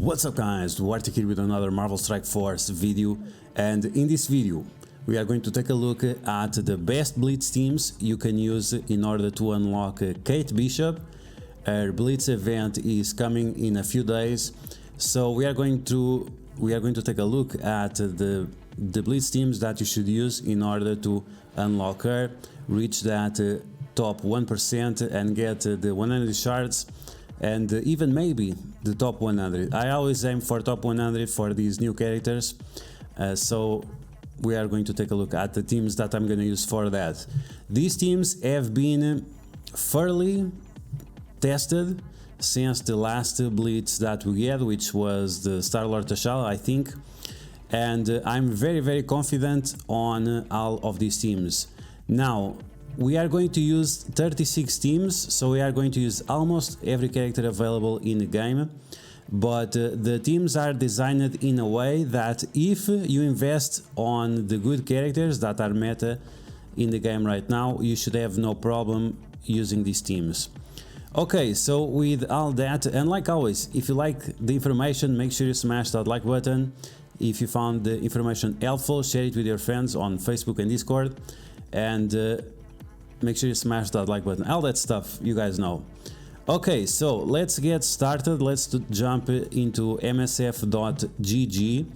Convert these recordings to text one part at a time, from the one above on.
What's up guys, duarktikhq with another Marvel Strike Force video, and in this video we are going to take a look at the best Blitz teams you can use in order to unlock Kate Bishop. Her Blitz event is coming in a few days, so we are going to take a look at the Blitz teams that you should use in order to unlock her, reach that top 1% and get the 100 shards, and even maybe the top 100. I always aim for top 100 for these new characters, so we are going to take a look at the teams that I'm going to use for that. These teams have been fairly tested since the last Blitz that we had, which was the Star-Lord T'Challa, I think, and I'm very confident on all of these teams. Now we are going to use 36 teams, so we are going to use almost every character available in the game, but the teams are designed in a way that if you invest on the good characters that are meta in the game right now, you should have no problem using these teams. Okay, so with all that, and like always, if you like the information, make sure you smash that like button. If you found the information helpful, share it with your friends on Facebook and Discord, and make sure you smash that like button, all that stuff you guys know. Okay, so let's get started. Let's jump into MSF.gg,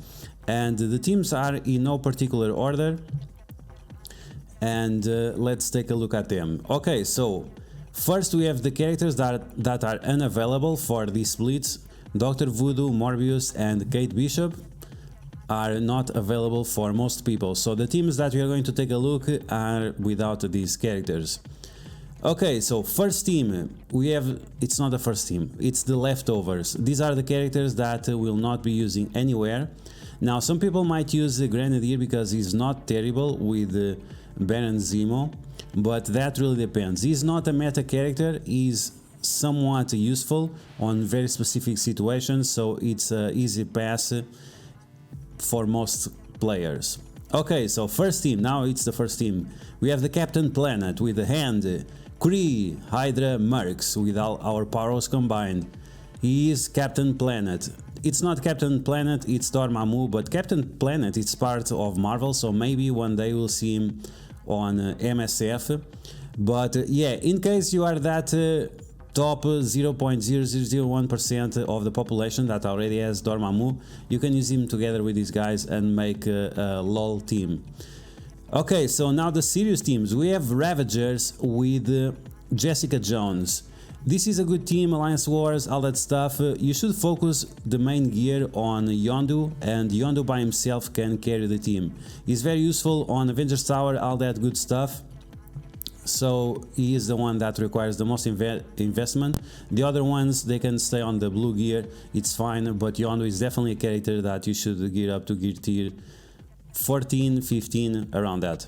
and the teams are in no particular order, and let's take a look at them. Okay, so first we have the characters that are unavailable for this Blitz. Dr. Voodoo, Morbius and Kate Bishop are not available for most people, so the teams that we are going to take a look are without these characters. Okay, so first team we have, it's not the first team, it's the leftovers. These are the characters that will not be using anywhere. Now some people might use the Grenadier because he's not terrible with Baron Zemo, but that really depends. He's not a meta character, he's somewhat useful on very specific situations, so it's an easy pass for most players. Okay, so first team, now it's the first team. We have the Captain Planet with the hand, Kree, Hydra, Mercs with all our powers combined. He is Captain Planet. It's not Captain Planet, it's Dormammu, but Captain Planet is part of Marvel, so maybe one day we'll see him on MSF. But yeah, in case you are that top 0.0001% of the population that already has Dormammu, you can use him together with these guys and make a LOL team. Okay, so now the serious teams. We have Ravagers with Jessica Jones. This is a good team, Alliance Wars, all that stuff. You should focus the main gear on Yondu, and Yondu by himself can carry the team. He's very useful on Avengers Tower, all that good stuff. So he is the one that requires the most investment. The other ones, they can stay on the blue gear, it's fine, but Yondu is definitely a character that you should gear up to gear tier 14, 15, around that.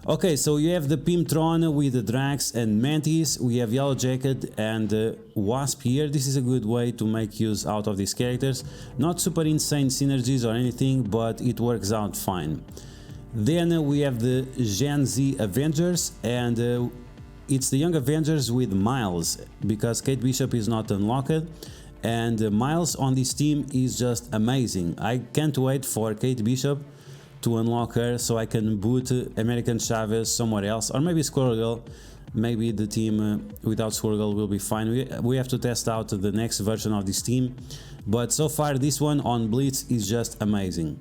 Okay, so you have the Pimptron with the Drax and Mantis. We have Yellow Jacket and Wasp here. This is a good way to make use out of these characters. Not super insane synergies or anything, but it works out fine. Then we have the Gen Z Avengers, and it's the Young Avengers with Miles, because Kate Bishop is not unlocked, and Miles on this team is just amazing. I can't wait for Kate Bishop to unlock her so I can boot American Chavez somewhere else, or maybe Squirrel Girl. Maybe the team without Squirrel Girl will be fine. We have to test out the next version of this team, but so far this one on Blitz is just amazing.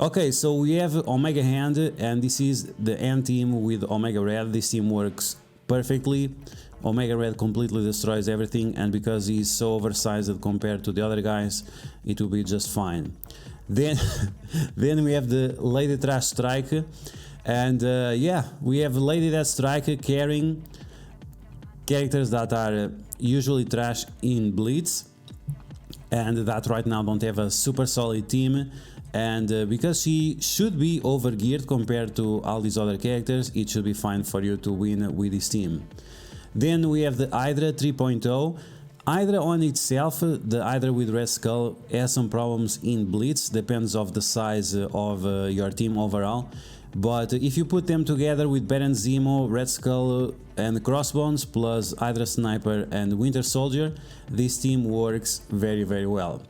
Okay, so we have Omega Hand, and this is the end team with Omega Red. This team works perfectly. Omega Red completely destroys everything, and because he's so oversized compared to the other guys, it will be just fine. Then we have the Lady Trash Strike, and yeah, we have Lady Death Strike carrying characters that are usually trash in Blitz, and that right now don't have a super solid team. And because she should be overgeared compared to all these other characters, it should be fine for you to win with this team. Then we have the Hydra 3.0. Hydra on itself, the Hydra with Red Skull, has some problems in Blitz, depends of the size of your team overall. But if you put them together with Baron Zemo, Red Skull and Crossbones plus Hydra Sniper and Winter Soldier, this team works very well.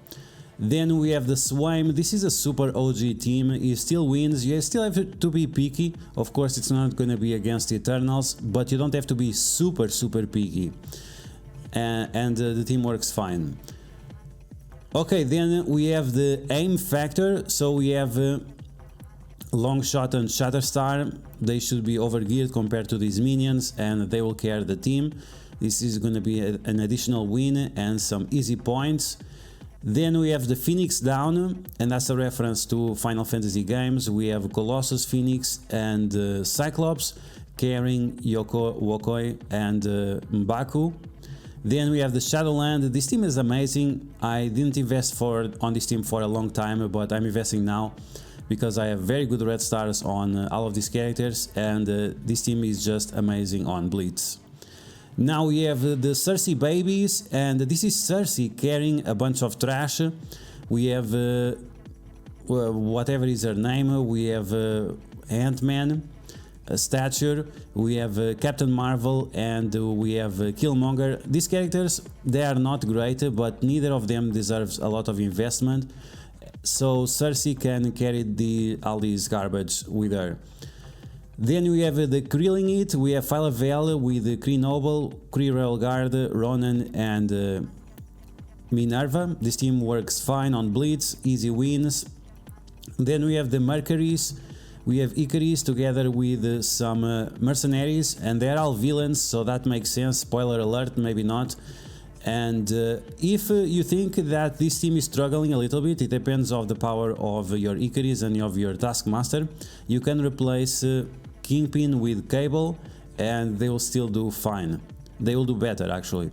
Then we have the Swaim. This is a super OG team. He still wins. You still have to be picky. Of course, it's not going to be against the Eternals, but you don't have to be super picky. And the team works fine. Okay, then we have the aim factor. So we have Longshot and Shatterstar. They should be overgeared compared to these minions, and they will carry the team. This is going to be an additional win and some easy points. Then we have the Phoenix down, and that's a reference to Final Fantasy games. We have Colossus, Phoenix, and Cyclops carrying Yoko, Wokoi, and M'Baku. Then we have the Shadowland. This team is amazing. I didn't invest on this team for a long time, but I'm investing now because I have very good red stars on all of these characters, and this team is just amazing on Blitz. Now we have the Cersei babies, and this is Cersei carrying a bunch of trash. We have whatever is her name. We have Ant-Man, Stature, we have Captain Marvel, and we have Killmonger. These characters, they are not great, but neither of them deserves a lot of investment, so Cersei can carry all this garbage with her. Then we have the Krilling It, we have Philavel with Kree Noble, Kree Royal Guard, Ronan, and Minerva. This team works fine on Blitz, easy wins. Then we have the Mercenaries. We have Icarus together with some Mercenaries, and they're all villains, so that makes sense. Spoiler alert, maybe not. And if you think that this team is struggling a little bit, it depends on the power of your Icarus and of your Taskmaster. You can replace Kingpin with Cable, and they will still do fine. They will do better, actually.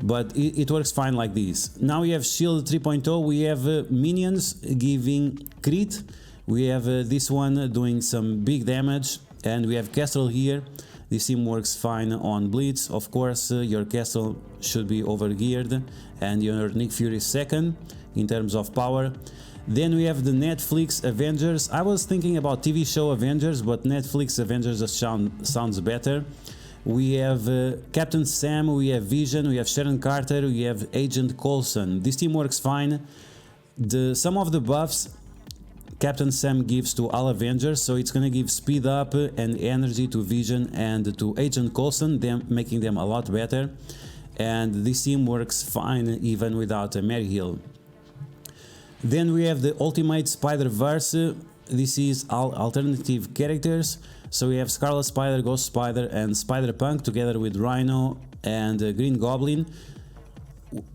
But it works fine like this. Now we have Shield 3.0. We have minions giving crit. We have this one doing some big damage, and we have Castle here. This team works fine on Blitz. Of course, your Castle should be overgeared, and your Nick Fury is second in terms of power. Then we have the Netflix Avengers. I was thinking about TV show Avengers, but Netflix Avengers just sounds better. We have Captain Sam, we have Vision, we have Sharon Carter, we have Agent Coulson. This team works fine. Some of the buffs Captain Sam gives to all Avengers, so it's gonna give speed up and energy to Vision and to Agent Coulson, making them a lot better. And this team works fine even without a Mary Hill. Then we have the Ultimate SpiderVerse. This is all alternative characters. So we have Scarlet Spider, Ghost Spider, and Spider-Punk together with Rhino and Green Goblin.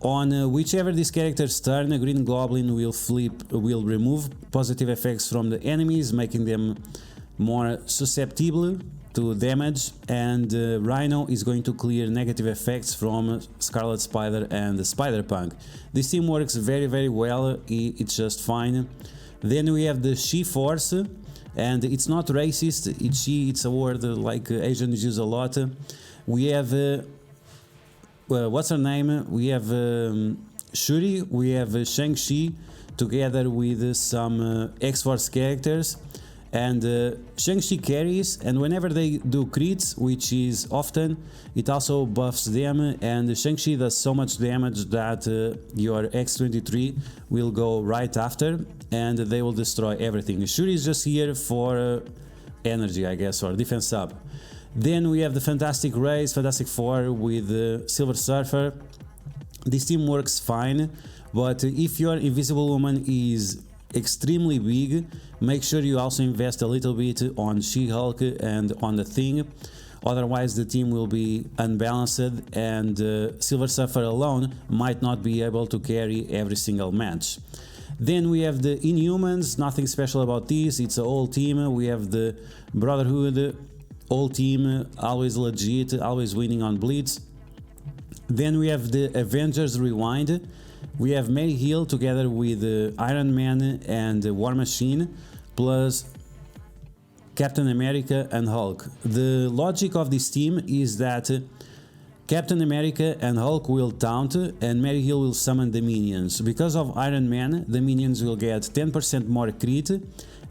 On whichever these characters turn, Green Goblin will remove positive effects from the enemies, making them more susceptible to damage, and Rhino is going to clear negative effects from Scarlet Spider and Spider-Punk. This team works very well, it's just fine. Then we have the She-Force, and it's not racist, it's a word like Asians use a lot. We have what's her name? We have Shuri, we have Shang-Chi together with some X-Force characters, and Shang-Chi carries, and whenever they do crits, which is often, it also buffs them, and Shang-Chi does so much damage that your X-23 will go right after, and they will destroy everything. Shuri is just here for energy, I guess, or defense up. Then we have the Fantastic Race, Fantastic Four with Silver Surfer. This team works fine, but if your Invisible Woman is extremely big, make sure you also invest a little bit on She-Hulk and on the Thing. Otherwise the team will be unbalanced, and Silver Surfer alone might not be able to carry every single match. Then we have the Inhumans, nothing special about this, it's a whole team. We have the Brotherhood, whole team, always legit, always winning on Blitz. Then we have the Avengers Rewind. We have Mary Hill together with Iron Man and War Machine, plus Captain America and Hulk. The logic of this team is that Captain America and Hulk will taunt, and Mary Hill will summon the minions. Because of Iron Man, the minions will get 10% more crit,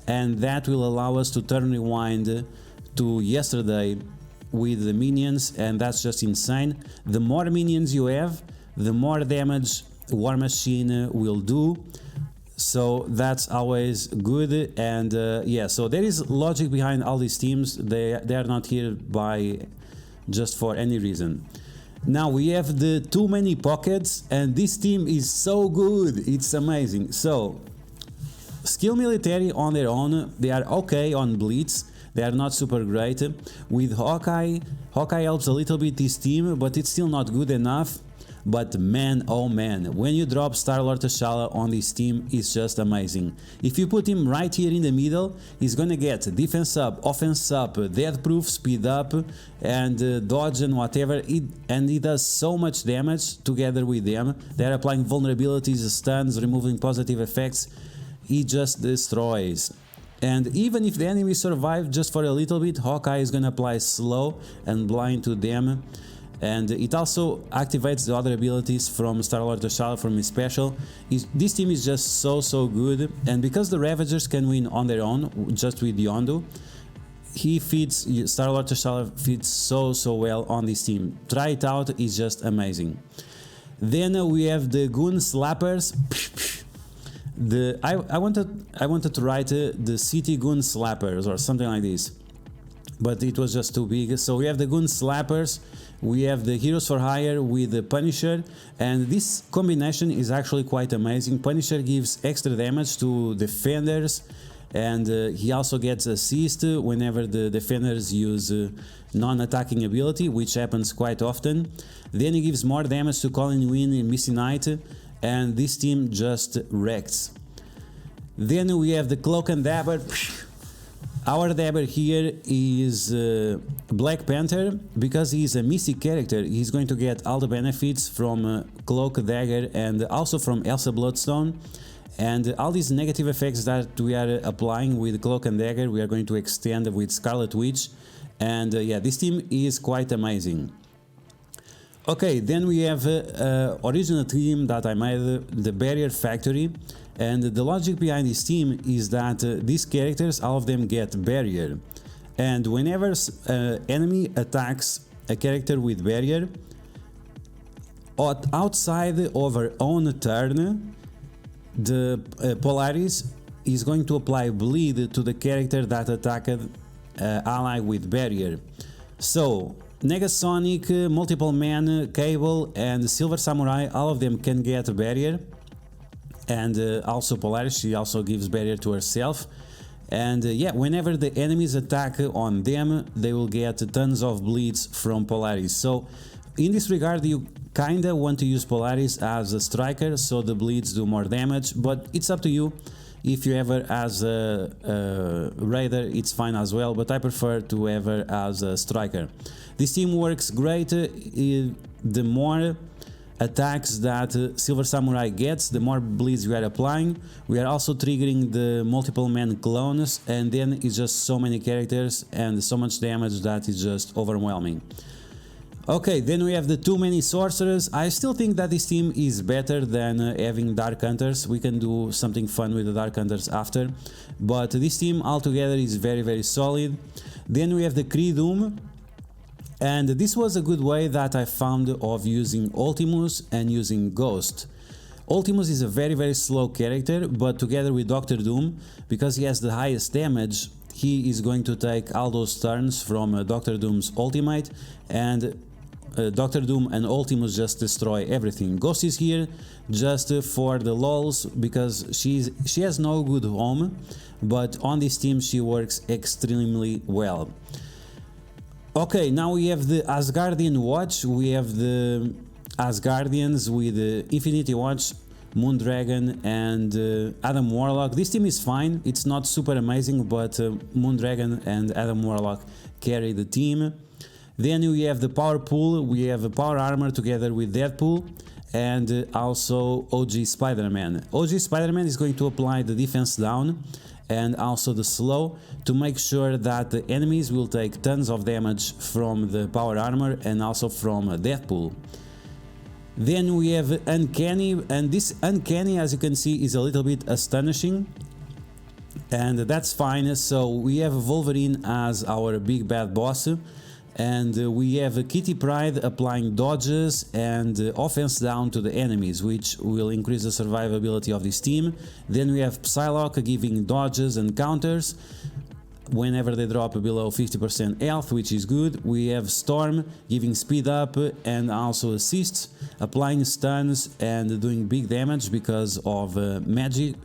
and that will allow us to turn Rewind to yesterday with the minions, and that's just insane. The more minions you have, the more damage War Machine will do. So that's always good. And yeah, so there is logic behind all these teams. They are not here by just for any reason. Now we have the too many pockets, and this team is so good, it's amazing. So skill military on their own, they are okay on Blitz, they are not super great. With Hawkeye helps a little bit this team, but it's still not good enough. But man, oh man, when you drop Star-Lord T'Challa on this team, it's just amazing. If you put him right here in the middle, he's gonna get defense up, offense up, death proof, speed up, and dodge and whatever, and he does so much damage together with them. They're applying vulnerabilities, stuns, removing positive effects. He just destroys. And even if the enemy survive just for a little bit, Hawkeye is gonna apply slow and blind to them. And it also activates the other abilities from Star-Lord T'Challa from his special. This team is just so good, and because the Ravagers can win on their own, just with Yondu, Star-Lord T'Challa fits so well on this team. Try it out, it's just amazing. Then we have the Goon Slappers. I wanted to write the City Goon Slappers or something like this, but it was just too big. So we have the Goon Slappers. We have the Heroes for Hire with the Punisher, and this combination is actually quite amazing. Punisher gives extra damage to defenders, and he also gets assist whenever the defenders use non-attacking ability, which happens quite often. Then he gives more damage to Colin Wynn and Missy Knight, and this team just wrecks. Then we have the Cloak and Dagger. Our Dagger here is Black Panther. Because he's a mystic character, he's going to get all the benefits from Cloak, Dagger, and also from Elsa Bloodstone. And all these negative effects that we are applying with Cloak and Dagger, we are going to extend with Scarlet Witch. And yeah, this team is quite amazing. Okay, then we have original team that I made, the Barrier Factory. And the logic behind this team is that these characters, all of them get barrier, and whenever enemy attacks a character with barrier outside of her own turn, the Polaris is going to apply bleed to the character that attacked ally with barrier. So Negasonic, Multiple Man, Cable, and Silver Samurai, all of them can get a barrier. And also Polaris, she also gives barrier to herself. And yeah, whenever the enemies attack on them, they will get tons of bleeds from Polaris. So in this regard, you kinda want to use Polaris as a striker, so the bleeds do more damage, but it's up to you. If you have her as a raider, it's fine as well, but I prefer to have her as a striker. This team works great. The more attacks that Silver Samurai gets, the more bleeds we are applying. We are also triggering the Multiple Man clones, and then it's just so many characters and so much damage that is just overwhelming. Okay, then we have the too many Sorcerers. I still think that this team is better than having Dark Hunters. We can do something fun with the Dark Hunters after, but this team altogether is very solid. Then we have the Kree Doom. And this was a good way that I found of using Ultimus and using Ghost. Ultimus is a very slow character, but together with Doctor Doom, because he has the highest damage, he is going to take all those turns from Doctor Doom's ultimate, and Doctor Doom and Ultimus just destroy everything. Ghost is here just for the lols, because she has no good home, but on this team she works extremely well. Okay, now we have the Asgardian Watch. We have the Asgardians with Infinity Watch, Moondragon, and Adam Warlock. This team is fine. It's not super amazing, but Moondragon and Adam Warlock carry the team. Then we have the Power Pool. We have a Power Armor together with Deadpool, and also OG Spider-Man. OG Spider-Man is going to apply the defense down and also the slow to make sure that the enemies will take tons of damage from the power armor and also from Deadpool. Then we have Uncanny, and this Uncanny, as you can see, is a little bit astonishing, and that's fine. So we have Wolverine as our big bad boss, And we have Kitty Pryde applying dodges and offense down to the enemies, which will increase the survivability of this team. Then we have Psylocke giving dodges and counters whenever they drop below 50% health, which is good. We have Storm giving speed up and also assists, applying stuns and doing big damage because of magic.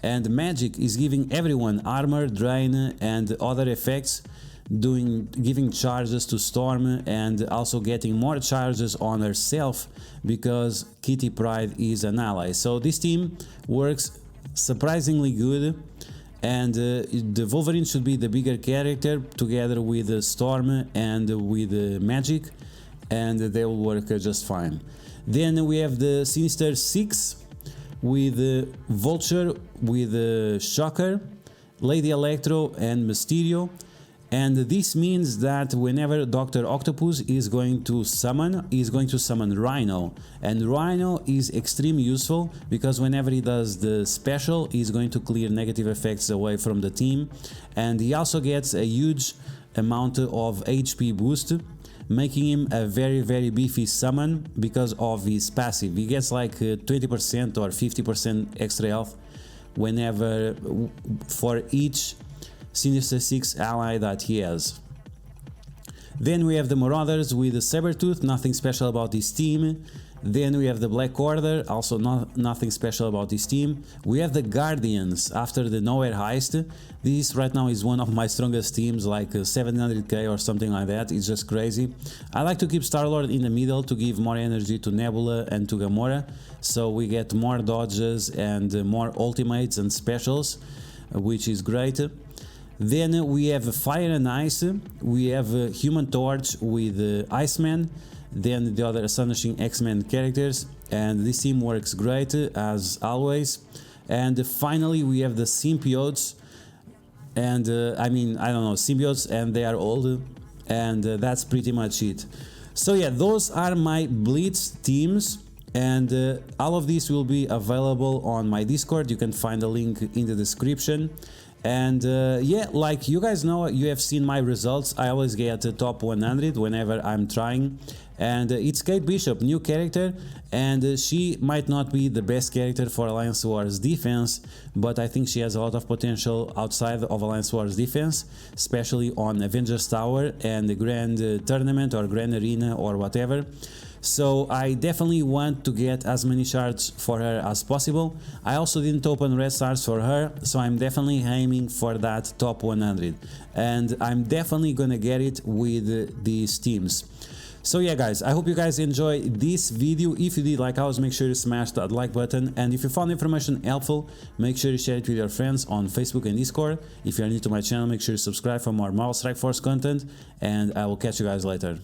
And magic is giving everyone armor, drain and other effects, giving charges to Storm and also getting more charges on herself because Kitty Pryde is an ally. So this team works surprisingly good, and the Wolverine should be the bigger character together with Storm and with Magic, and they will work just fine. Then we have the Sinister Six with Vulture, with Shocker, Lady Electro and Mysterio. And this means that whenever Dr. Octopus is going to summon Rhino. And Rhino is extremely useful because whenever he does the special, he's going to clear negative effects away from the team. And he also gets a huge amount of HP boost, making him a very beefy summon because of his passive. He gets like 20% or 50% extra health whenever for each Sinister Six ally that he has. Then we have the Marauders with the Sabretooth, nothing special about this team. Then we have the Black Order, also nothing special about this team. We have the Guardians after the Nowhere heist. This right now is one of my strongest teams, like 700k or something like that. It's just crazy. I like to keep Star-Lord in the middle to give more energy to Nebula and to Gamora, so we get more dodges and more ultimates and specials, which is great. Then we have Fire and Ice, we have Human Torch with Iceman, then the other Astonishing X-Men characters, and this team works great as always. And finally we have the Symbiotes, and I don't know, Symbiotes, and they are old, and that's pretty much it. So yeah, those are my Blitz teams, and all of these will be available on my Discord. You can find the link in the description. And yeah, like you guys know, you have seen my results. I always get top 100 whenever I'm trying. And it's Kate Bishop, new character, and she might not be the best character for Alliance Wars defense, but I think she has a lot of potential outside of Alliance Wars defense, especially on Avengers Tower and the Grand Tournament or Grand Arena or whatever. So I definitely want to get as many shards for her as possible. I also didn't open red stars for her, so I'm definitely aiming for that top 100. And I'm definitely gonna get it with these teams. So yeah guys, I hope you guys enjoyed this video. If you did, like always, make sure you smash that like button. And if you found the information helpful, make sure you share it with your friends on Facebook and Discord. If you are new to my channel, make sure you subscribe for more Marvel Strike Force content. And I will catch you guys later.